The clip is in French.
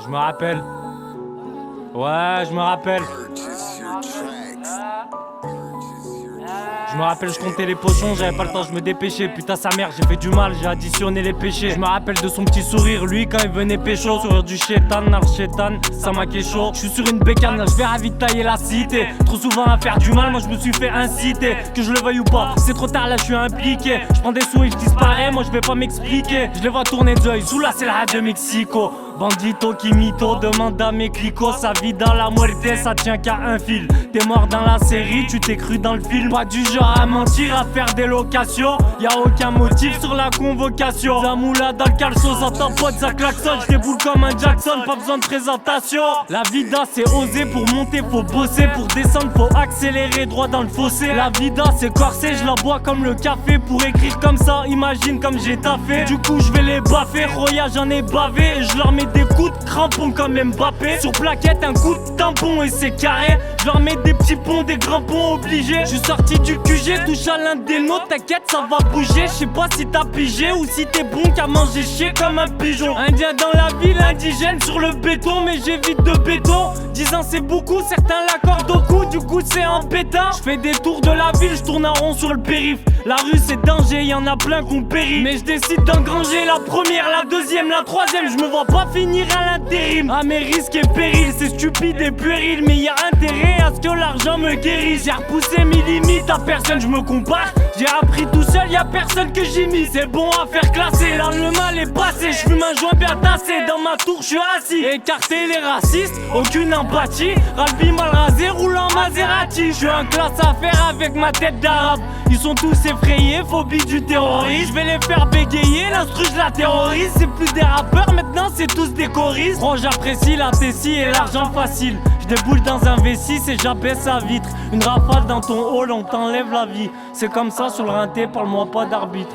Je me rappelle. Ouais, je me rappelle. Je me rappelle, je comptais les pochons, j'avais pas le temps, je me dépêchais. Putain sa mère, j'ai fait du mal, j'ai additionné les péchés. Je me rappelle de son petit sourire, lui quand il venait pécho. Sourire du chétan, ça m'a chaud. Je suis sur une bécane, je vais ravitailler la cité. Trop souvent à faire du mal, moi je me suis fait inciter. Que je le veuille ou pas, c'est trop tard là, je suis impliqué. Je prends des sous et je disparais, moi je vais pas m'expliquer. Je les vois tourner d'œil, sous la celle de Mexico. Bandito qui mytho, demande à mes clicots. Sa vie dans la muerte, ça tient qu'à un fil. T'es mort dans la série, tu t'es cru dans le film. Pas du genre à mentir, à faire des locations. Y'a aucun motif sur la convocation. Zamoula dans le calço, ça tapote, ça klaxonne. J'déboule comme un Jackson, pas besoin de présentation. La vida c'est oser, pour monter faut bosser. Pour descendre faut accélérer droit dans le fossé. La vida c'est corsé, je la bois comme le café. Pour écrire comme ça, imagine comme j'ai taffé. Du coup je vais les baffer, Roya j'en ai bavé. Et je leur mets des coups de crampon comme Mbappé. Sur plaquette un coup de tampon et c'est carré. Je leur mets des petits ponts, des grands ponts obligés. Je suis sorti du QG, touche à l'un des nôtres. T'inquiète ça va bouger. Je sais pas si t'as pigé ou si t'es bon qu'à manger chier comme un pigeon. Indien dans la ville, indigène sur le béton. Mais j'évite de béton. 10 ans c'est beaucoup, certains l'accordent au cou. Du coup c'est en pétard. Je fais des tours de la ville, je tourne en rond sur le périph'. La rue c'est danger, y'en a plein qu'on périt. Mais je décide d'engranger la première, la deuxième, la troisième. Je me vois pas finir à l'intérim. À mes risques et périls, c'est stupide et puéril. Mais y a intérêt à ce que l'argent me guérisse. J'ai repoussé mes limites, à personne je me compare. J'ai appris tout seul, y'a personne que j'ai mis. C'est bon à faire classer, là le mal est passé. Je fume un joint bien tassé, dans ma tour je suis assis. Écarter les racistes, aucune empathie. Ralbi mal rasé, roulant Maserati. Je suis un classe à faire avec ma tête d'arabe. Ils sont tous effrayés, phobie du terrorisme. Je vais les faire bégayer, l'instru je la terrorise. C'est plus des rappeurs, maintenant c'est tous des choristes. Gros j'apprécie la tessie et l'argent facile. Je déboule dans un V6 et j'abaisse sa vitre. Une rafale dans ton hall, on t'enlève la vie. C'est comme ça sur le rinté, parle-moi pas d'arbitre.